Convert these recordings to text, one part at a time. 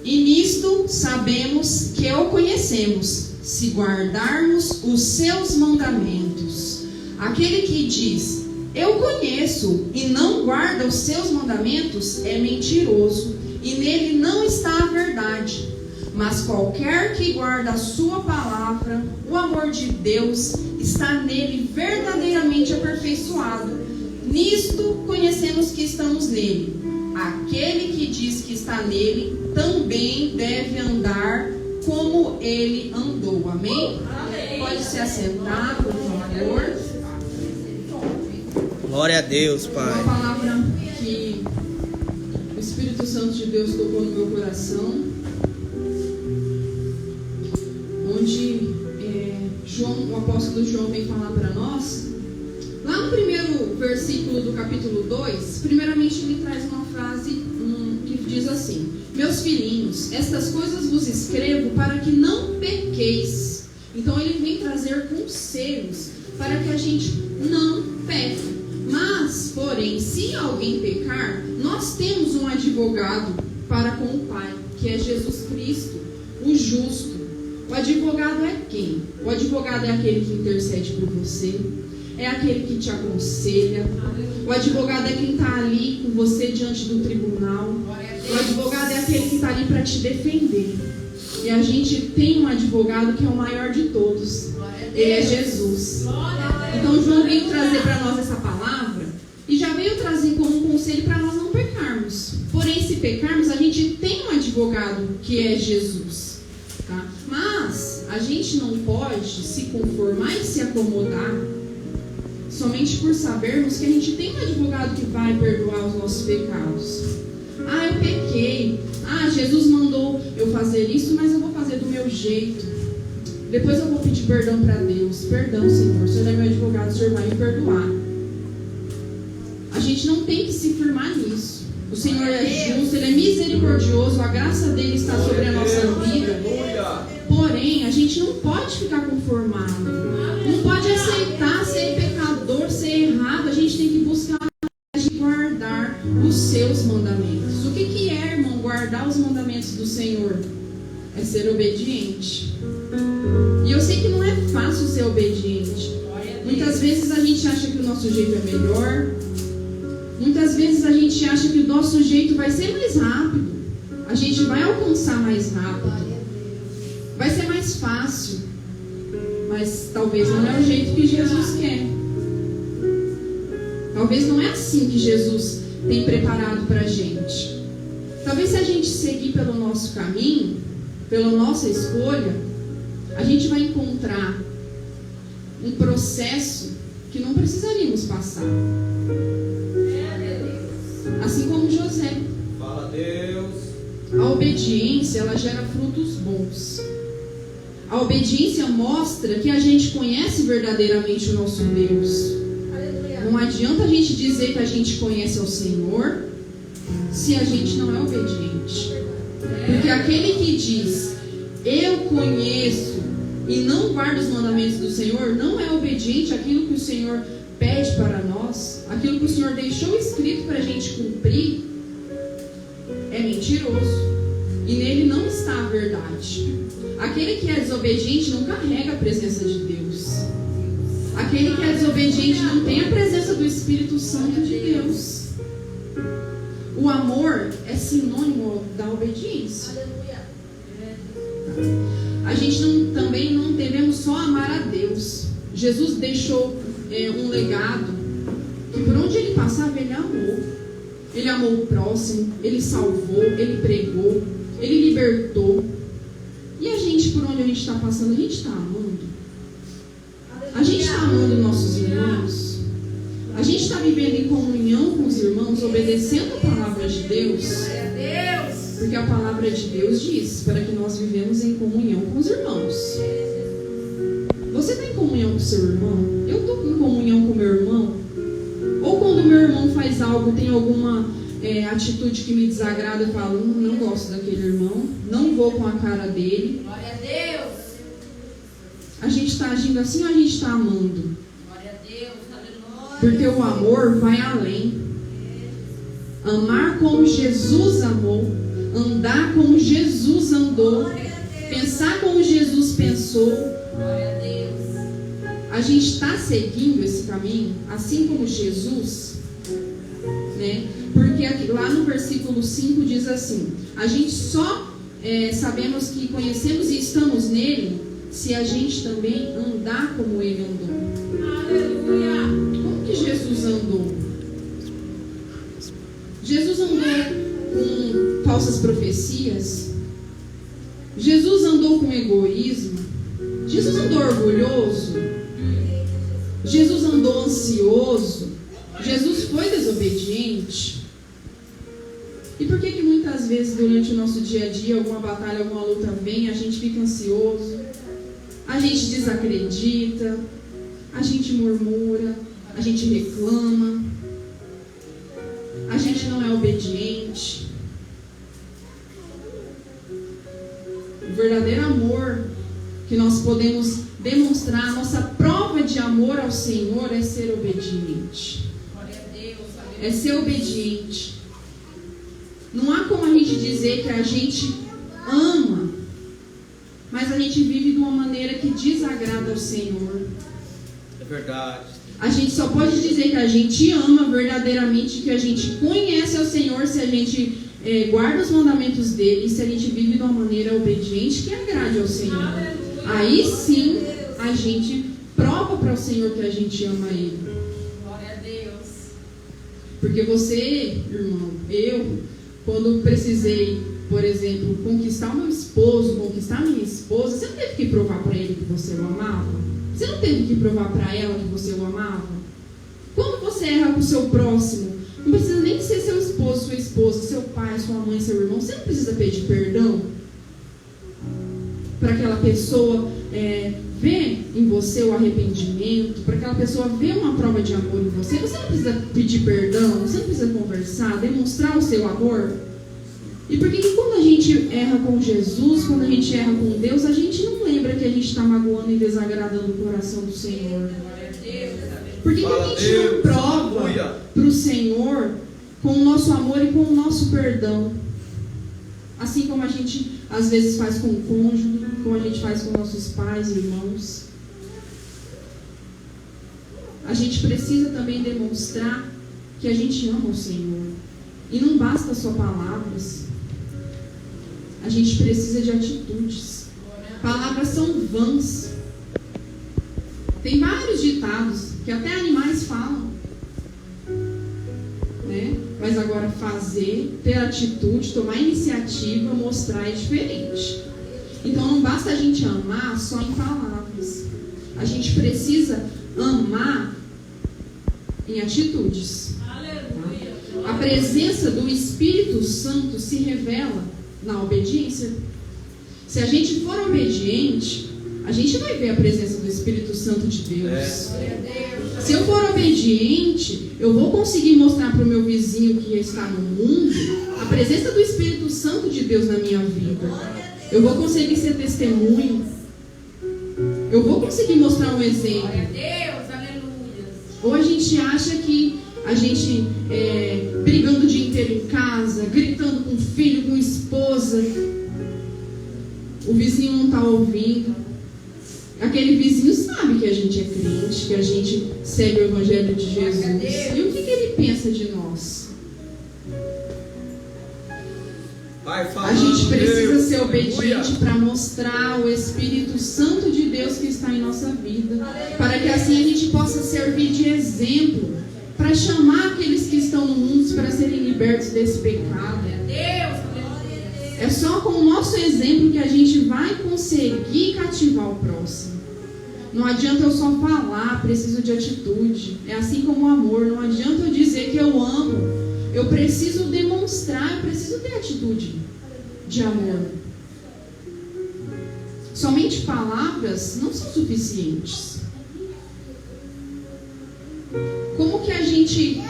E nisto sabemos que o conhecemos, se guardarmos os seus mandamentos. Aquele que diz, eu conheço, e não guarda os seus mandamentos, é mentiroso, e nele não está a verdade. Mas qualquer que guarda a sua palavra, o amor de Deus está nele verdadeiramente aperfeiçoado. Nisto conhecemos que estamos nele. Aquele que diz que está nele também deve andar como ele andou. Amém? Amém. Pode se assentar, por favor. Glória a Deus, Pai. Uma palavra que o Espírito Santo de Deus tocou no meu coração, onde o apóstolo João vem falar para nós. Lá no primeiro versículo do capítulo 2, primeiramente ele traz uma frase que diz assim: meus filhinhos, estas coisas vos escrevo para que não pequeis. Então ele vem trazer conselhos para que a gente não peque. Mas, porém, se alguém pecar, nós temos um advogado para com o Pai, que é Jesus Cristo, o justo. O advogado é quem? O advogado é aquele que intercede por você, é aquele que te aconselha. O advogado é quem está ali com você diante do tribunal. O advogado é aquele que está ali para te defender. E a gente tem um advogado que é o maior de todos. Ele é Jesus. Então João veio trazer para nós essa palavra e já veio trazer como um conselho para nós não pecarmos. Porém, se pecarmos, a gente tem um advogado que é Jesus, tá? Mas a gente não pode se conformar e se acomodar somente por sabermos que a gente tem um advogado que vai perdoar os nossos pecados. Ah, eu pequei. Ah, Jesus mandou eu fazer isso, mas eu vou fazer do meu jeito. Depois eu vou pedir perdão para Deus. Perdão, Senhor. O Senhor é meu advogado, o Senhor vai me perdoar. A gente não tem que se firmar nisso. O Senhor é justo, Ele é misericordioso, a graça dele está sobre a nossa vida. Porém, a gente não pode ficar conformado. Não pode aceitar ser pecador, ser errado. A gente tem que buscar guardar os seus mandamentos. O que é, irmão, guardar os mandamentos do Senhor? É ser obediente. E eu sei que não é fácil ser obediente. Muitas vezes a gente acha que o nosso jeito é melhor. Muitas vezes a gente acha que o nosso jeito vai ser mais rápido. A gente vai alcançar mais rápido. Vai ser mais fácil. Mas talvez não é o jeito que Jesus quer. Talvez não é assim que Jesus tem preparado para a gente. Talvez se a gente seguir pelo nosso caminho, pela nossa escolha, a gente vai encontrar um processo que não precisaríamos passar. Assim como José. Fala, Deus. A obediência, ela gera frutos bons. A obediência mostra que a gente conhece verdadeiramente o nosso Deus. Não adianta a gente dizer que a gente conhece o Senhor se a gente não é obediente. Porque aquele que diz, eu conheço, e não guarda os mandamentos do Senhor, não é obediente àquilo que o Senhor pede para nós, aquilo que o Senhor deixou escrito para a gente cumprir, é mentiroso. E nele não está a verdade. Aquele que é desobediente não carrega a presença de Deus. Aquele que é desobediente não tem a presença do Espírito Santo de Deus. O amor é sinônimo da obediência. A gente também não devemos só amar a Deus. Jesus deixou um legado que por onde ele passava, ele amou. Ele amou o próximo, ele salvou, ele pregou, ele libertou. E a gente, por onde a gente está passando, a gente está amando? A gente está amando nossos irmãos? A gente está vivendo em comunhão com os irmãos, obedecendo a palavra de Deus? Porque a palavra de Deus diz para que nós vivemos em comunhão com os irmãos. Você está em comunhão com o seu irmão? Eu estou em comunhão com o meu irmão? Ou quando o meu irmão faz algo, tem alguma atitude que me desagrada, eu falo, não gosto daquele irmão, não vou com a cara dele. Glória a Deus. A gente está agindo assim ou a gente está amando? Glória a Deus, aleluia. Porque o amor vai além. Amar como Jesus amou, andar andar como Jesus andou, pensar como Jesus pensou. Glória a Deus. A gente está seguindo esse caminho, assim como Jesus, né? Porque aqui, lá no versículo 5 diz assim: a gente só sabemos que conhecemos e estamos nele se a gente também andar como ele andou. Aleluia. Como que Jesus andou? Jesus andou com falsas profecias. Jesus andou com egoísmo. Jesus andou orgulhoso. Jesus andou ansioso. Jesus foi desobediente. E por que muitas vezes durante o nosso dia a dia, alguma batalha, alguma luta vem, a gente fica ansioso, a gente desacredita, a gente murmura, a gente reclama, a gente não é obediente? O verdadeiro amor que nós podemos demonstrar, a nossa prova de amor ao Senhor é ser obediente. Glória a Deus. É ser obediente. Não há como a gente dizer que a gente ama, mas a gente vive de uma maneira que desagrada ao Senhor. É verdade. A gente só pode dizer que a gente ama verdadeiramente, que a gente conhece ao Senhor, se a gente guarda os mandamentos dele, e se a gente vive de uma maneira obediente que agrade ao Senhor. Aí sim a gente prova para o Senhor que a gente ama Ele. Glória a Deus. Porque você, irmão, eu, quando precisei, por exemplo, conquistar o meu esposo, conquistar a minha esposa, você não teve que provar para ele que você o amava? Você não teve que provar para ela que você o amava? Quando você erra com o seu próximo, não precisa nem ser seu esposo, sua esposa, seu pai, sua mãe, seu irmão, você não precisa pedir perdão para aquela pessoa ver em você o arrependimento, para aquela pessoa ver uma prova de amor em você. Você não precisa pedir perdão, você não precisa conversar, demonstrar o seu amor. E por que quando a gente erra com Jesus, quando a gente erra com Deus, a gente não lembra que a gente está magoando e desagradando o coração do Senhor? Glória a Deus. Por que a gente não prova para o Senhor com o nosso amor e com o nosso perdão? Assim como a gente às vezes faz com o cônjuge, como a gente faz com nossos pais e irmãos. A gente precisa também demonstrar que a gente ama o Senhor. E não basta só palavras. A gente precisa de atitudes. Palavras são vãs. Tem vários ditados que até animais falam, né? Mas agora fazer, ter atitude, tomar iniciativa, mostrar é diferente. Então não basta a gente amar só em palavras. A gente precisa amar em atitudes. Tá? A presença do Espírito Santo se revela na obediência. Se a gente for obediente, a gente vai ver a presença do Espírito Santo de Deus. Se eu for obediente, eu vou conseguir mostrar para o meu vizinho que está no mundo a presença do Espírito Santo de Deus na minha vida. Eu vou conseguir ser testemunho. Eu vou conseguir mostrar um exemplo. Glória a Deus, aleluia. Ou a gente acha que a gente brigando o dia inteiro em casa, gritando com o filho, com a esposa, o vizinho não está ouvindo. Aquele vizinho sabe que a gente é crente, que a gente segue o Evangelho de Jesus. E o que ele pensa de nós? A gente precisa ser obediente para mostrar o Espírito Santo de Deus que está em nossa vida, para que assim a gente possa servir de exemplo, para chamar aqueles que estão no mundo para serem libertos desse pecado. É só com o nosso exemplo que a gente vai conseguir cativar o próximo. Não adianta eu só falar, preciso de atitude. É assim como o amor, não adianta eu dizer que eu amo. Eu preciso demonstrar, eu preciso ter atitude de amor. Somente palavras não são suficientes. Como que a gente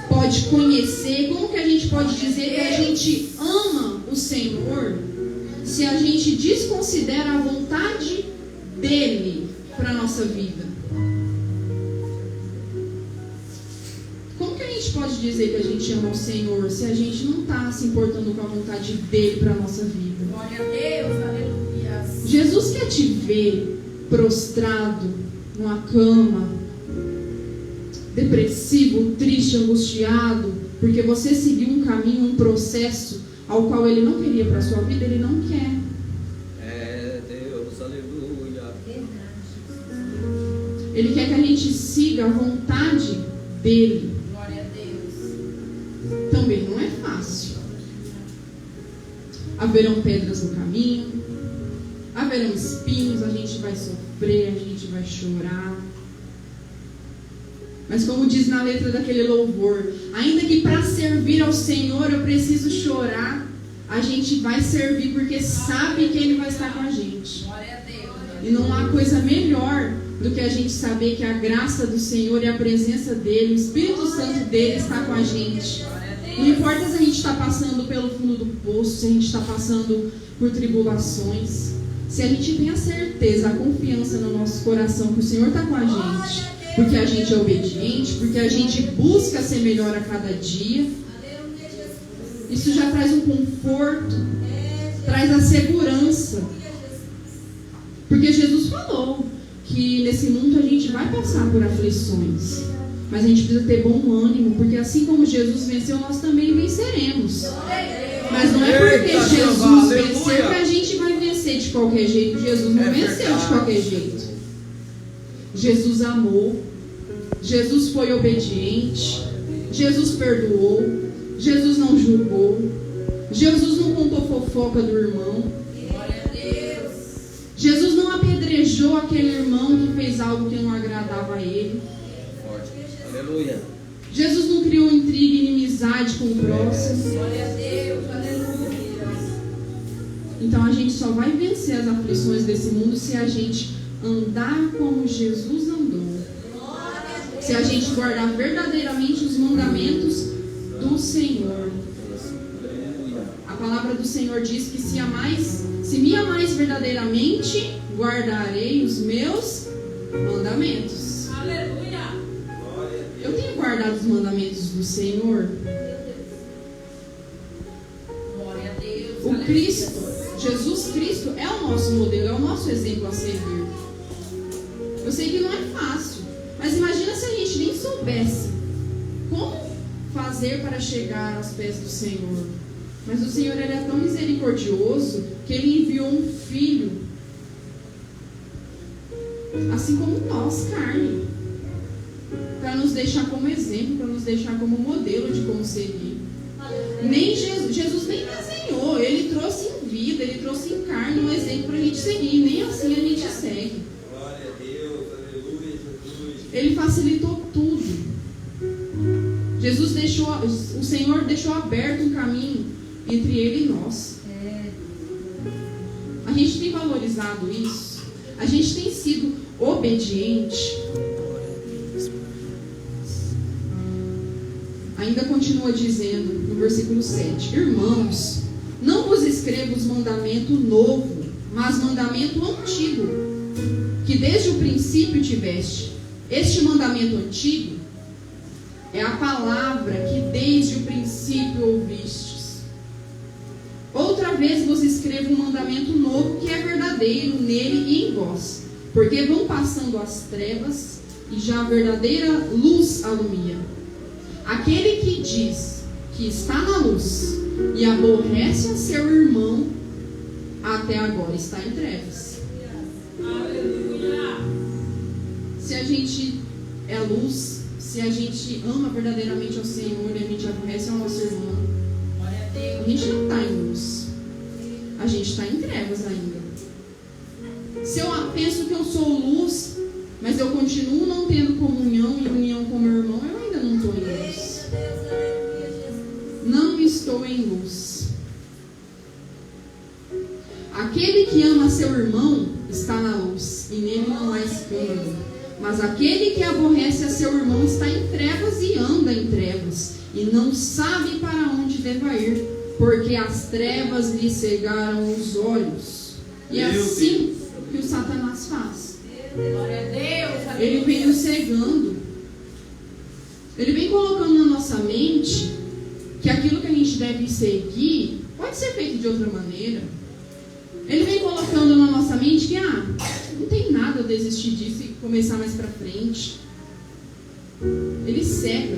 pode conhecer, como que a gente pode dizer que a gente ama o Senhor se a gente desconsidera a vontade dEle para a nossa vida? Como que a gente pode pode dizer que a gente ama o Senhor se a gente não está se importando com a vontade dele para a nossa vida? Glória a Deus, aleluia. Jesus quer te ver prostrado numa cama, depressivo, triste, angustiado, porque você seguiu um caminho, um processo ao qual ele não queria para a sua vida, ele não quer. É Deus, aleluia. Ele quer que a gente siga a vontade dele. Glória a Deus. Também não é fácil. Haverão pedras no caminho, haverão espinhos, a gente vai sofrer, a gente vai chorar. Mas como diz na letra daquele louvor, ainda que para servir ao Senhor eu preciso chorar, a gente vai servir porque sabe que Ele vai estar com a gente. Glória a Deus. E não há coisa melhor do que a gente saber que a graça do Senhor e a presença dEle, o Espírito Santo dEle está com a gente. Não importa se a gente está passando pelo fundo do poço, se a gente está passando por tribulações, se a gente tem a certeza, a confiança no nosso coração que o Senhor está com a gente, porque a gente é obediente, porque a gente busca ser melhor a cada dia, isso já traz um conforto, traz a segurança. Porque Jesus falou que nesse mundo a gente vai passar por aflições, mas a gente precisa ter bom ânimo, porque assim como Jesus venceu, nós também venceremos. Mas não é porque Jesus venceu que a gente vai vencer de qualquer jeito. Jesus não venceu de qualquer jeito. Jesus amou, Jesus foi obediente, Jesus perdoou, Jesus não julgou, Jesus não contou fofoca do irmão, Glória a Deus. Jesus não apedrejou aquele irmão que fez algo que não agradava a ele, Forte. Aleluia. Jesus não criou intriga e inimizade com o próximo. Glória a Deus, aleluia. Então a gente só vai vencer as aflições desse mundo se a gente andar como Jesus andou. Se a gente guardar verdadeiramente os mandamentos do Senhor. A palavra do Senhor diz que se me amais verdadeiramente, guardarei os meus mandamentos. Aleluia. Eu tenho guardado os mandamentos do Senhor. Glória a Deus. O Cristo, Jesus Cristo é o nosso modelo, é o nosso exemplo a seguir. Eu sei que não é fácil, mas imagina se a gente nem soubesse como fazer para chegar aos pés do Senhor. Mas o Senhor, ele é tão misericordioso que Ele enviou um Filho, assim como nós, carne, para nos deixar como exemplo, para nos deixar como modelo de como seguir. Nem Jesus nem desenhou, Ele trouxe em vida, Ele trouxe em carne um exemplo para a gente seguir, nem assim a gente segue. Glória a Deus, aleluia, Jesus. Ele facilitou tudo. O Senhor deixou aberto um caminho entre Ele e nós. A gente tem valorizado isso. A gente tem sido obediente. Ainda continua dizendo no versículo 7: Irmãos, não vos escrevo os mandamento novo, mas mandamento antigo, que desde o princípio tiveste. Este mandamento antigo é a palavra que desde o princípio ouvistes. Outra vez vos escrevo um mandamento novo, que é verdadeiro nele e em vós, porque vão passando as trevas e já a verdadeira luz alumia. Aquele que diz que está na luz e aborrece a seu irmão, até agora está em trevas. Aleluia. Se a gente é luz, se a gente ama verdadeiramente ao Senhor e a gente aborrece ao nosso irmão, Glória a Deus. a gente não está em luz, a gente está em trevas ainda. Se eu penso que eu sou luz, mas eu continuo não tendo comunhão e união com meu irmão, eu ainda não estou em luz. Não estou em luz. Aquele que ama seu irmão está na luz, e nele não há escândalo. Mas aquele que aborrece a seu irmão está em trevas e anda em trevas, e não sabe para onde deva ir, porque as trevas lhe cegaram os olhos. E é assim que o Satanás faz. Glória a Deus. Ele vem nos cegando. Ele vem colocando na nossa mente que aquilo que a gente deve seguir pode ser feito de outra maneira. Ele vem colocando na nossa mente que não tem nada eu desistir disso e começar mais pra frente. Ele cega.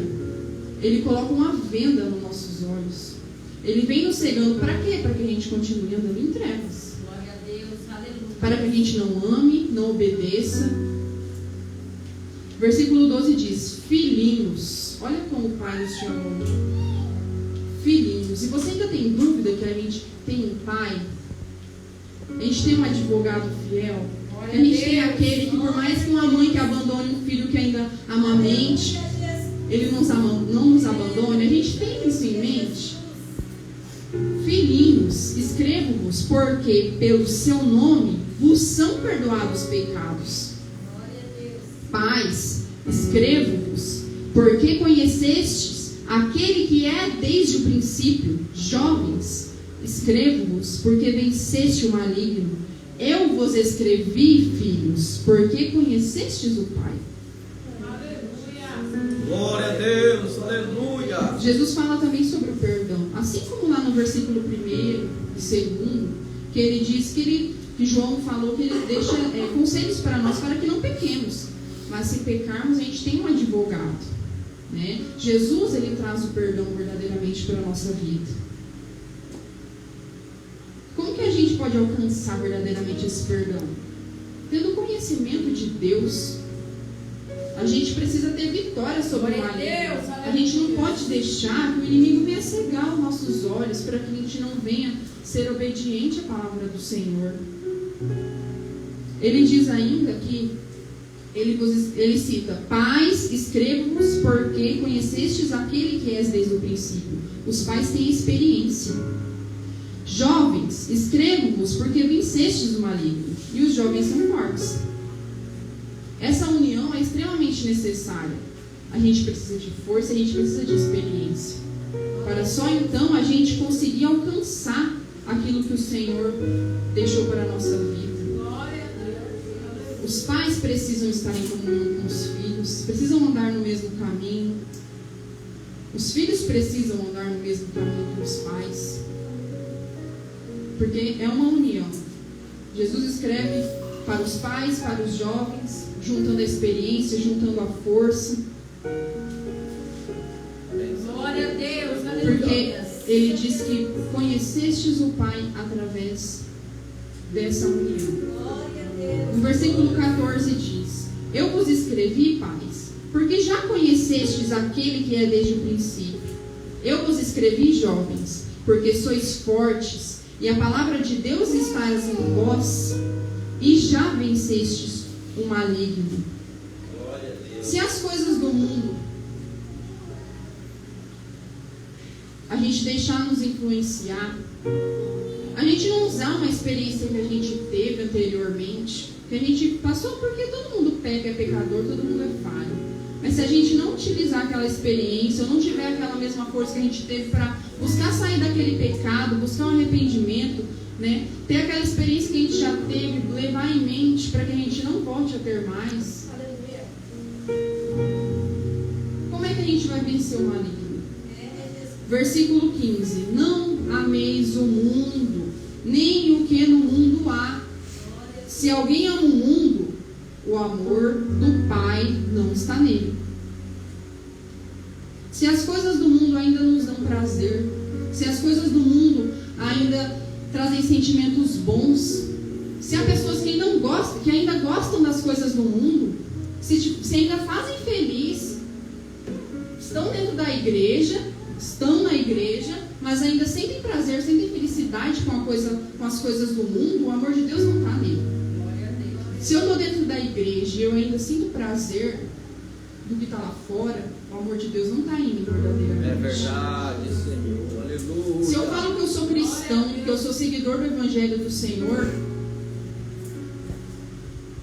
Ele coloca uma venda nos nossos olhos. Ele vem nos cegando para quê? Para que a gente continue andando em trevas. Glória a Deus, aleluia. Para que a gente não ame, não obedeça. Versículo 12 diz: filhinhos. Olha como o Pai nos chamou. Filhinhos. Se você ainda tem dúvida que a gente tem um Pai, a gente tem um advogado fiel, a gente tem aquele que, por mais que uma mãe que abandone um filho que ainda amamente, ele não nos abandone, a gente tem isso em mente. Filhinhos, escrevo-vos, porque pelo seu nome vos são perdoados os pecados. Pais, escrevo-vos, porque conhecestes aquele que é desde o princípio. Jovens, escrevo-vos, porque venceste o maligno. Eu vos escrevi, filhos, porque conhecestes o Pai. Glória a Deus, aleluia. Jesus fala também sobre o perdão. Assim como lá no versículo 1 e 2, que ele diz que João falou que ele deixa conselhos para nós, para que não pequemos. Mas se pecarmos, a gente tem um advogado, né? Jesus, ele traz o perdão verdadeiramente para a nossa vida. Como que a gente pode alcançar verdadeiramente esse perdão? Tendo conhecimento de Deus. A gente precisa ter vitória sobre o maligno. A gente não pode deixar que o inimigo venha cegar os nossos olhos para que a gente não venha ser obediente à palavra do Senhor. Ele diz ainda que ele cita: pais, escrevo-vos, porque conhecestes aquele que és desde o princípio. Os pais têm experiência. Jovens, escrevo-vos, porque vencestes o maligno. E os jovens são fortes. Essa união é extremamente necessária. A gente precisa de força, a gente precisa de experiência, para só então a gente conseguir alcançar aquilo que o Senhor deixou para a nossa vida. Os pais precisam estar em comunhão com os filhos, precisam andar no mesmo caminho. Os filhos precisam andar no mesmo caminho que os pais, porque é uma união. Jesus escreve para os pais, para os jovens, juntando a experiência, juntando a força. Glória a Deus, aleluia. Porque ele diz que conhecestes o Pai através dessa união. No versículo 14 diz: eu vos escrevi, pais, porque já conhecestes aquele que é desde o princípio. Eu vos escrevi, jovens, porque sois fortes, e a palavra de Deus está em vós, e já vencestes o maligno. Se as coisas do mundo a gente deixar nos influenciar, a gente não usar uma experiência que a gente teve anteriormente, que a gente passou, porque todo mundo peca, é pecador, todo mundo é falho. Mas se a gente não utilizar aquela experiência, ou não tiver aquela mesma força que a gente teve para buscar sair daquele pecado, buscar um arrependimento, né? Ter aquela experiência que a gente já teve, levar em mente para que a gente não volte a ter mais. Como é que a gente vai vencer o maligno? Versículo 15: não ameis o mundo, nem o que no mundo há. Se alguém ama o mundo, o amor do Pai não está nele. Se as coisas do mundo ainda nos dão prazer, se as coisas do mundo ainda trazem sentimentos bons, se há pessoas que ainda gostam das coisas do mundo, se ainda fazem feliz, estão dentro da igreja, estão na igreja, mas ainda sentem prazer, sentem felicidade com as coisas do mundo, o amor de Deus não está nele. Se eu estou dentro da igreja e eu ainda sinto prazer do que está lá fora, o amor de Deus não está em mim verdadeiramente. É verdade, Senhor, aleluia. Se eu falo que eu sou cristão, que eu sou seguidor do Evangelho do Senhor,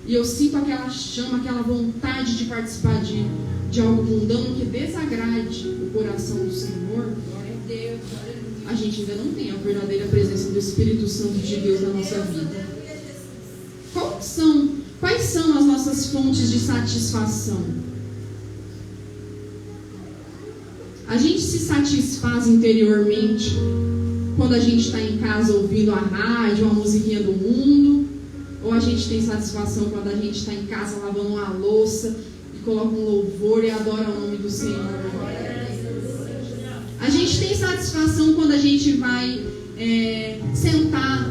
e eu sinto aquela chama, aquela vontade de participar de algo mundano que desagrade o coração do Senhor, a gente ainda não tem a verdadeira presença do Espírito Santo de Deus na nossa vida. Quais são as nossas fontes de satisfação? A gente se satisfaz interiormente quando a gente está em casa ouvindo a rádio, uma musiquinha do mundo, ou a gente tem satisfação quando a gente está em casa lavando uma louça e coloca um louvor e adora o nome do Senhor. A gente tem satisfação quando a gente vai sentar,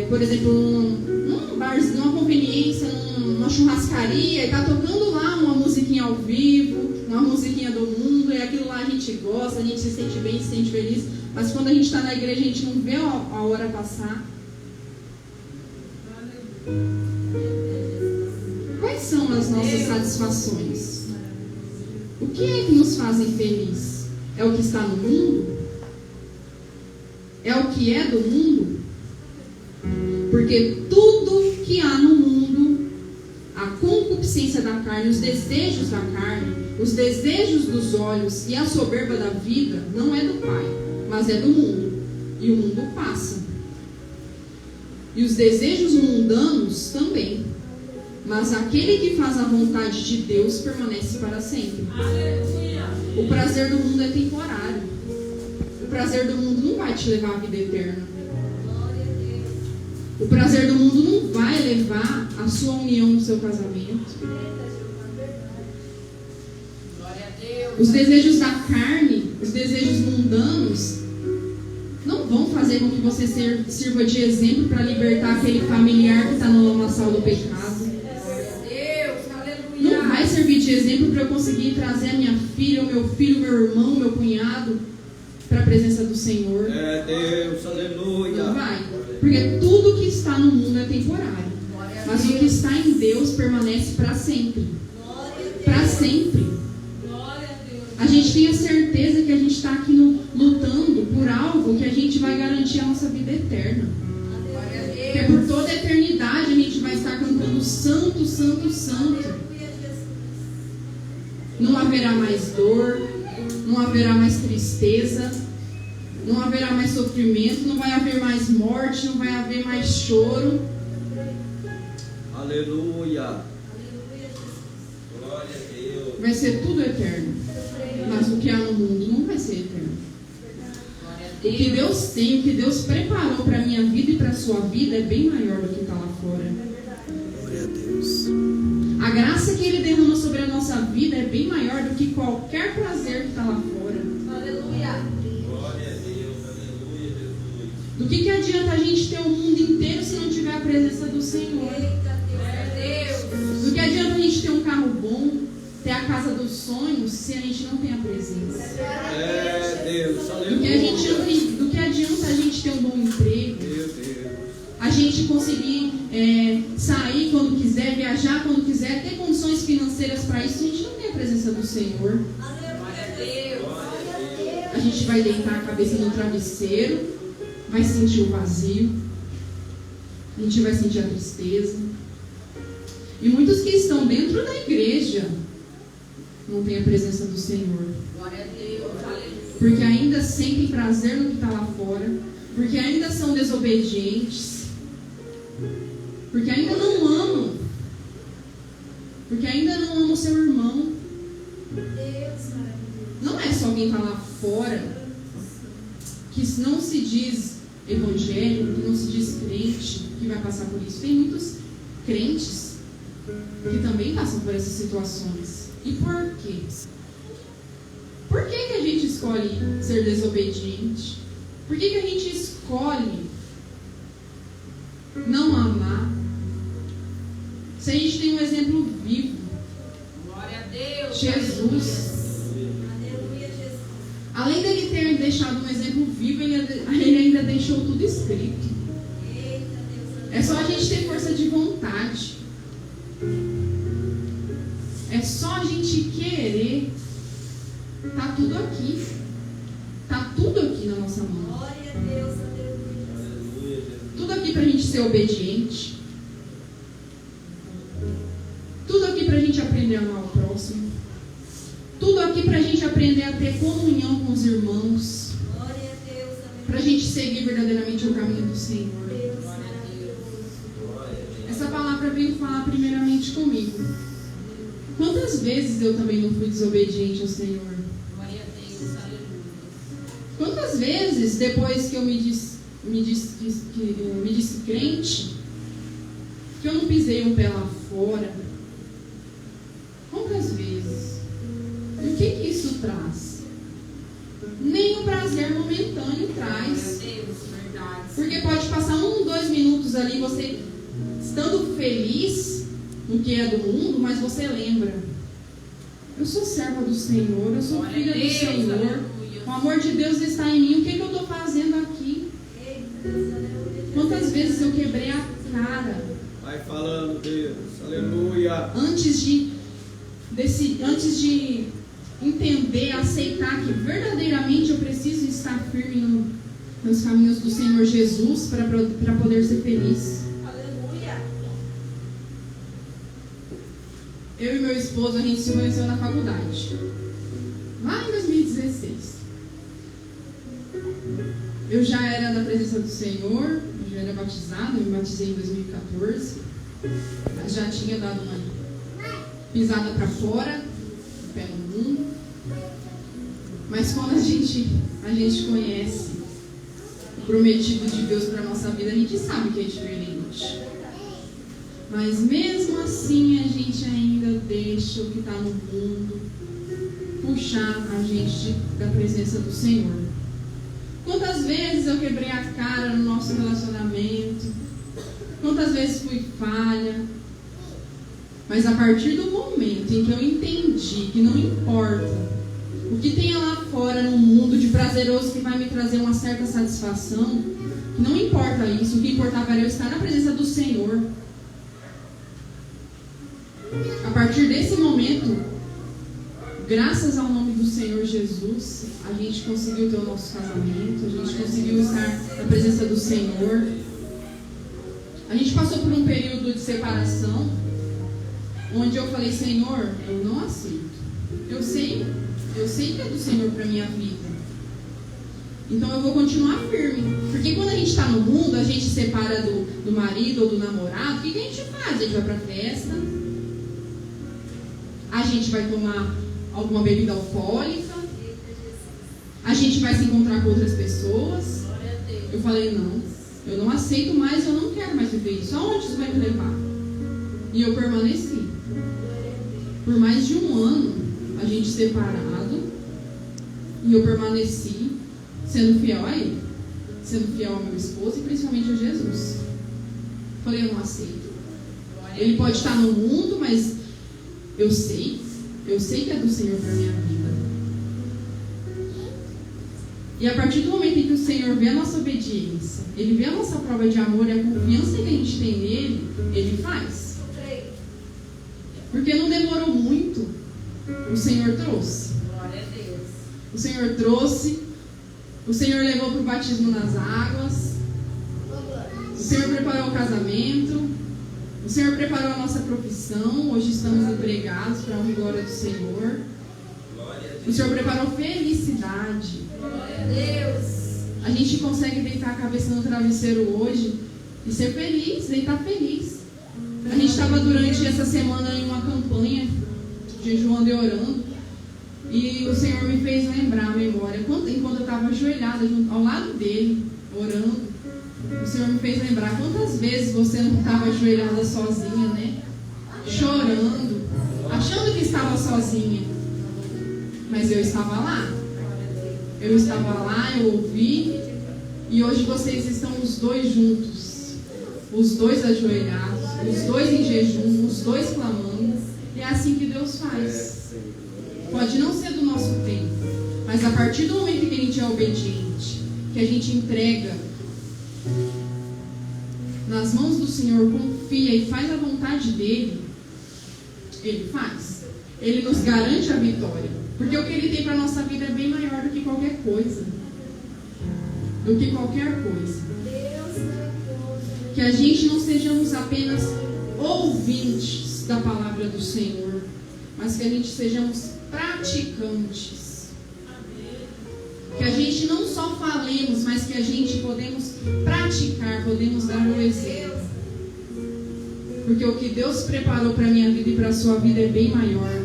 por exemplo, num barzinho, numa conveniência, numa churrascaria, e está tocando lá uma musiquinha ao vivo, uma musiquinha do mundo, e aquilo lá a gente gosta, a gente se sente bem, se sente feliz. Mas quando a gente está na igreja, a gente não vê a hora passar. Quais são as nossas satisfações? O que é que nos fazem felizes? É o que está no mundo? É o que é do mundo? Porque tudo que há no mundo, a concupiscência da carne, os desejos da carne, os desejos dos olhos e a soberba da vida, não é do Pai, mas é do mundo. E o mundo passa. E os desejos mundanos também. Mas aquele que faz a vontade de Deus permanece para sempre. Aleluia. O prazer do mundo é temporário. O prazer do mundo não vai te levar à vida eterna. O prazer do mundo não vai levar a sua união no seu casamento. Glória a Deus. Os desejos da carne, os desejos mundanos, não vão fazer com que você sirva de exemplo para libertar aquele familiar que está no lamaçal do pecado. Glória a Deus. Aleluia. Não vai servir de exemplo para eu conseguir trazer a minha filha, o meu filho, meu irmão, meu cunhado para a presença do Senhor. É Deus, aleluia. Não vai. Porque tudo que está no mundo é temporário. Glória a Mas Deus. o que está em Deus permanece para sempre. Para sempre. Glória a Deus. A gente tem a certeza que a gente está aqui lutando por algo que a gente vai garantir a nossa vida eterna. Glória a Porque Deus. por toda a eternidade a gente vai estar cantando Santo, Santo, Santo. Não haverá mais dor, não haverá mais tristeza, não haverá mais sofrimento, não vai haver mais morte, não vai haver mais choro. Aleluia. Glória a Deus. Vai ser tudo eterno. Mas o que há no mundo não vai ser eterno. Glória a O que Deus tem, o que Deus preparou para a minha vida e para a sua vida é bem maior do que está lá fora. Glória a Deus. A graça que Ele derrama sobre a nossa vida é bem maior do que qualquer prazer que está lá fora. Aleluia. Glória a Deus. Aleluia, Jesus. Do que adianta a gente ter o mundo inteiro se não tiver a presença do Senhor? Glória a Deus. Do que adianta a gente ter um carro bom, ter a casa dos sonhos, se a gente não tem a presença? É Deus, Do aleluia. que adianta a gente ter um bom emprego, Meu Deus. a gente conseguir sair quando quiser, viajar quando quiser, ter condições financeiras para isso, se a gente não tem a presença do Senhor? Glória a Deus. A gente vai deitar a cabeça no travesseiro, vai sentir o vazio, a gente vai sentir a tristeza. E muitos que estão dentro da igreja não têm a presença do Senhor, Glória a Deus. Aleluia. porque ainda sentem prazer no que está lá fora, porque ainda são desobedientes, porque ainda não amam, porque ainda não amam seu irmão. Não é só quem está lá fora que não se diz evangélico, que não se diz crente, que vai passar por isso. Tem muitos crentes que também passam por essas situações. E por quê? Por que a gente escolhe ser desobediente? Por que a gente escolhe não amar? Se a gente tem um exemplo vivo, Glória a Deus. Jesus. Aleluia, Jesus. Além dele ter deixado um exemplo vivo, ele ainda deixou tudo escrito. É só a gente ter força de vontade. É só a gente querer. Tá tudo aqui. Tá tudo aqui na nossa mão. Glória a Deus. Aleluia, Jesus. Tudo aqui pra gente ser obediente. Tudo aqui pra gente aprender a amar o próximo. Tudo aqui pra gente aprender a ter comunhão com os irmãos. Glória a Deus. Pra gente seguir verdadeiramente o caminho do Senhor. Glória a Deus. Glória a Deus. Essa palavra veio falar primeiramente comigo. Quantas vezes eu também não fui desobediente ao Senhor? Glória a Deus. Quantas vezes, depois que eu me disse crente, que eu não pisei um pé lá fora? Quantas vezes? E o que isso traz? Nem o prazer momentâneo traz. Porque pode passar 1, 2 minutos ali, você estando feliz no que é do mundo, mas você lembra: eu sou serva do Senhor, eu sou filha do Senhor, o amor de Deus está em mim, o que eu estou fazendo aqui? Quantas vezes eu quebrei a cara? Vai falando, Deus. Aleluia. Antes de entender, aceitar que verdadeiramente eu preciso estar firme nos caminhos do Senhor Jesus para poder ser feliz. Aleluia. Eu e meu esposo, a gente se conheceu na faculdade, lá em 2016. Eu já era da presença do Senhor, eu já era batizado, eu me batizei em 2014. Já tinha dado uma pisada para fora, o pé no mundo. Mas quando a gente conhece o prometido de Deus para a nossa vida, a gente sabe que é diferente. Mas mesmo assim a gente ainda deixa o que está no mundo puxar a gente da presença do Senhor. Quantas vezes eu quebrei a cara no nosso relacionamento? Quantas vezes fui falha? Mas a partir do momento em que eu entendi que não importa o que tenha lá fora no mundo de prazeroso que vai me trazer uma certa satisfação, que não importa isso, o que importava era eu estar na presença do Senhor. A partir desse momento, graças ao nome do Senhor Jesus, a gente conseguiu ter o nosso casamento, a gente conseguiu estar na presença do Senhor. A gente passou por um período de separação, onde eu falei: Senhor, eu não aceito. Eu sei que é do Senhor para minha vida. Então eu vou continuar firme. Porque quando a gente está no mundo, a gente separa do marido ou do namorado, o que a gente faz? A gente vai para festa, a gente vai tomar alguma bebida alcoólica, a gente vai se encontrar com outras pessoas. Eu falei: não, eu não aceito mais, eu não quero mais viver isso. Aonde isso vai me levar? E eu permaneci. Por mais de 1 ano, a gente separado, e eu permaneci sendo fiel a Ele, sendo fiel ao meu esposo e principalmente a Jesus. Falei: eu não aceito. Ele pode estar no mundo, mas eu sei que é do Senhor para a minha vida. E a partir do momento em que o Senhor vê a nossa obediência, Ele vê a nossa prova de amor e a confiança que a gente tem nele, Ele faz. Porque não demorou muito, o Senhor trouxe. Glória a Deus. O Senhor trouxe, o Senhor levou para o batismo nas águas, o Senhor preparou o casamento, o Senhor preparou a nossa profissão. Hoje estamos empregados para a honra e glória do Senhor. O Senhor preparou felicidade. Glória a Deus. A gente consegue deitar a cabeça no travesseiro hoje e ser feliz, deitar feliz. A gente estava durante essa semana em uma campanha, jejuando e orando, e o Senhor me fez lembrar a memória. Enquanto eu estava ajoelhada ao lado dele, orando, o Senhor me fez lembrar quantas vezes você não estava ajoelhada sozinha, né? Chorando, achando que estava sozinha. Mas eu estava lá. Eu estava lá, eu ouvi, e hoje vocês estão os dois juntos. Os dois ajoelhados, os dois em jejum, os dois clamando. E é assim que Deus faz. Pode não ser do nosso tempo, mas a partir do momento que a gente é obediente, que a gente entrega nas mãos do Senhor, confia e faz a vontade dele, Ele faz. Ele nos garante a vitória. Porque o que Ele tem para a nossa vida é bem maior do que qualquer coisa. Do que qualquer coisa. Que a gente não sejamos apenas ouvintes da palavra do Senhor, mas que a gente sejamos praticantes. Que a gente não só falemos, mas que a gente podemos praticar, podemos dar o exemplo. Porque o que Deus preparou para a minha vida e para a sua vida é bem maior.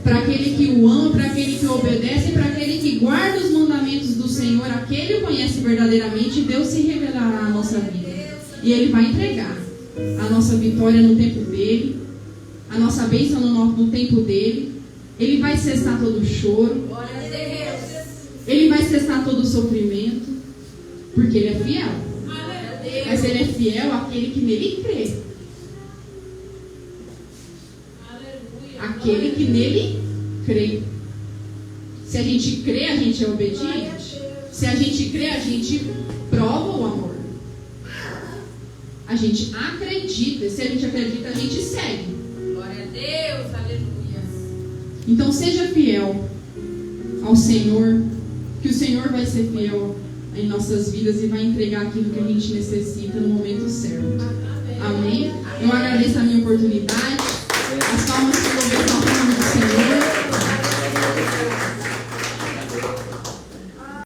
Para aquele que o ama, para aquele que o obedece, para aquele que guarda os mandamentos do Senhor, aquele o conhece verdadeiramente, Deus se revelará à nossa vida. E Ele vai entregar a nossa vitória no tempo dele, a nossa bênção no tempo dele. Ele vai cessar todo o choro, Glória a Deus. Ele vai cessar todo o sofrimento, porque Ele é fiel. Mas Ele é fiel àquele que nele crê. Aquele que nele crê. Se a gente crê, a gente é obediente. Se a gente crê, a gente prova o amor. A gente acredita. Se a gente acredita, a gente segue. Glória a Deus. Aleluia. Então seja fiel ao Senhor, que o Senhor vai ser fiel em nossas vidas e vai entregar aquilo que a gente necessita no momento certo. Amém? Eu agradeço a minha oportunidade. As palmas que